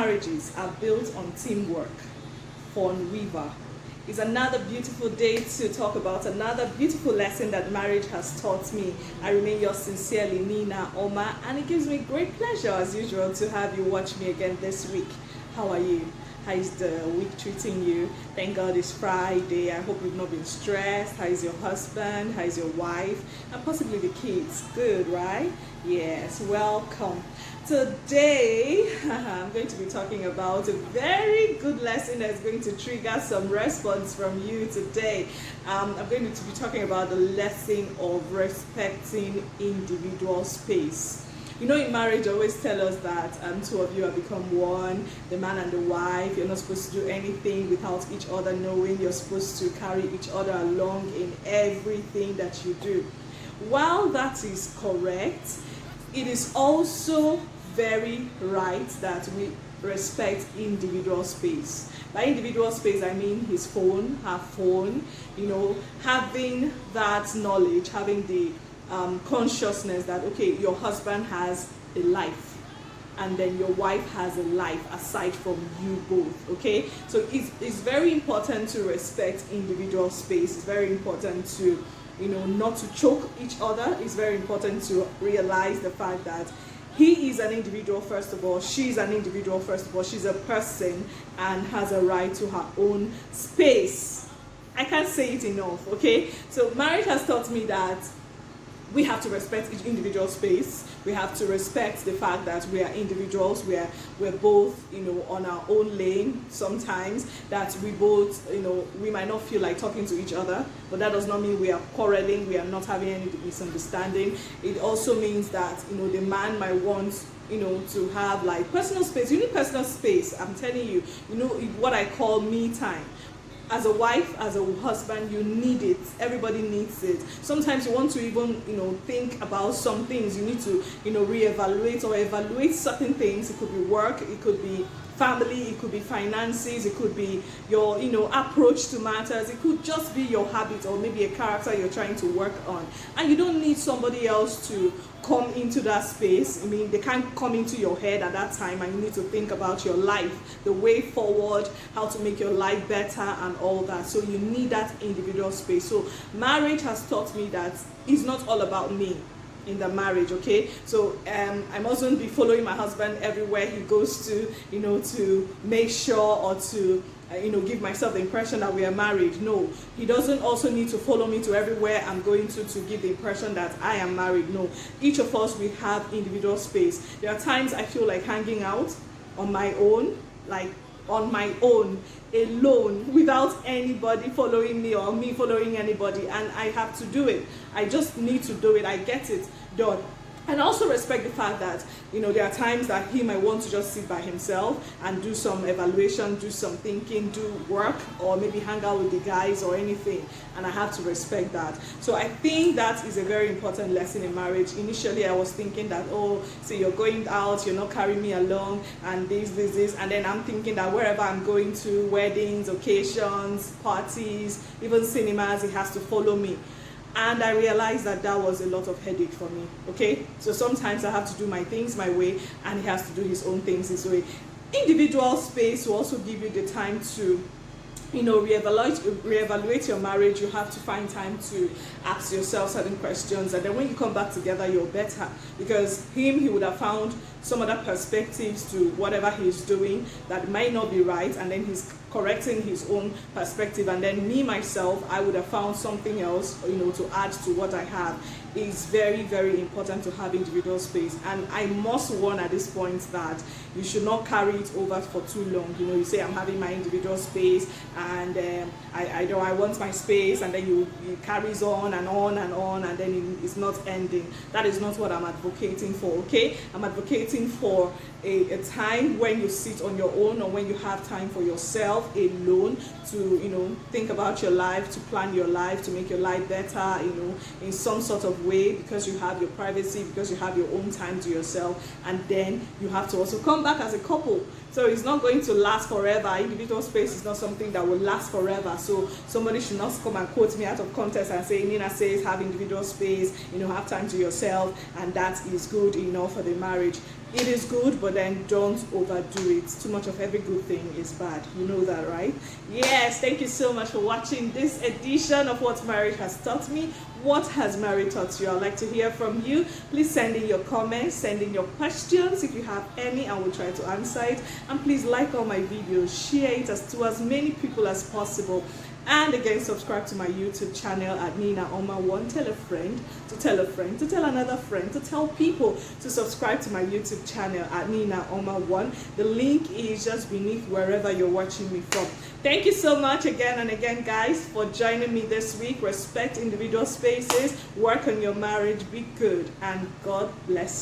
marriages are built on teamwork. Fawn Weaver. It's another beautiful day to talk about another beautiful lesson that marriage has taught me. I remain yours sincerely, Nina Oma, and it gives me great pleasure as usual to have you watch me again this week. How are you? How is the week treating you? Thank God it's Friday. I hope you've not been stressed. How is your husband? How is your wife? And possibly the kids. Good, right? Yes, welcome. Today, I'm going to be talking about a very good lesson that's going to trigger some response from you today. I'm going to be talking about the lesson of respecting individual space. You know, in marriage, I always tell us that two of you have become one, the man and the wife. You're not supposed to do anything without each other knowing. You're supposed to carry each other along in everything that you do. While that is correct, it is also very right that we respect individual space. By individual space, I mean his phone, her phone, having that knowledge, having the consciousness that, okay, your husband has a life and then your wife has a life aside from you both, okay? So it's very important to respect individual space. It's very important to, not to choke each other. It's very important to realize the fact that he is an individual, first of all. She's an individual, first of all. She's a person and has a right to her own space. I can't say it enough, okay? So marriage has taught me that we have to respect each individual space. We have to respect the fact that we are individuals. We're both, on our own lane sometimes. That we both, we might not feel like talking to each other, but that does not mean we are quarreling. We are not having any misunderstanding. It also means that, the man might want, to have like personal space. You need personal space. I'm telling you, what I call me time. As a wife, as a husband, you need it. Everybody needs it. Sometimes you want to even, think about some things. You need to, reevaluate or evaluate certain things. It could be work, it could be family, it could be finances, it could be your, approach to matters. It could just be your habit or maybe a character you're trying to work on. And you don't need somebody else to come into that space. I mean, they can't come into your head at that time, and you need to think about your life, the way forward, how to make your life better and all that. So you need that individual space. So marriage has taught me that it's not all about me in the marriage, okay? So I mustn't be following my husband everywhere he goes to, to make sure or to give myself the impression that we are married. No, he doesn't also need to follow me to everywhere I'm going to give the impression that I am married. No, each of us, we have individual space. There are times I feel like hanging out on my own, alone, without anybody following me or me following anybody, and I have to do it. I just need to do it. I get it done. And also respect the fact that, there are times that he might want to just sit by himself and do some evaluation, do some thinking, do work, or maybe hang out with the guys or anything. And I have to respect that. So I think that is a very important lesson in marriage. Initially, I was thinking that, so you're going out, you're not carrying me along, and this. And then I'm thinking that wherever I'm going to, weddings, occasions, parties, even cinemas, he has to follow me. And I realized that was a lot of headache for me, okay? So sometimes I have to do my things my way, and he has to do his own things his way. Individual space will also give you the time to, reevaluate your marriage. You have to find time to ask yourself certain questions, and then when you come back together, you're better, because he would have found some other perspectives to whatever he's doing that might not be right, and then he's correcting his own perspective, and then me myself, I would have found something else, to add to what I have. It's very, very important to have individual space, and I must warn at this point that you should not carry it over for too long. You say, I'm having my individual space, and I want my space, and then it carries on and on and on, and then it's not ending. That is not what I'm advocating for, okay? I'm advocating for a time when you sit on your own, or when you have time for yourself alone to think about your life, to plan your life, to make your life better, in some sort of way, because you have your privacy, because you have your own time to yourself. And then you have to also come back as a couple. So it's not going to last forever. Individual space is not something that will last forever. So somebody should not come and quote me out of context and say, Nina says have individual space, have time to yourself, and that is good enough for the marriage. it is good, but then don't overdo it. Too much of every good thing is bad. You know that, right? Yes, thank you so much for watching this edition of What Marriage Has Taught Me. What has marriage taught you? I'd like to hear from you. Please send in your comments, send in your questions. If you have any, I will try to answer it. And please like all my videos, share it to as many people as possible. And again, subscribe to my YouTube channel at Nina Oma 1. Tell a friend, to tell a friend, to tell another friend, to tell people to subscribe to my YouTube channel at Nina Oma 1. The link is just beneath wherever you're watching me from. Thank you so much again and again, guys, for joining me this week. Respect individual spaces, work on your marriage, be good, and God bless you.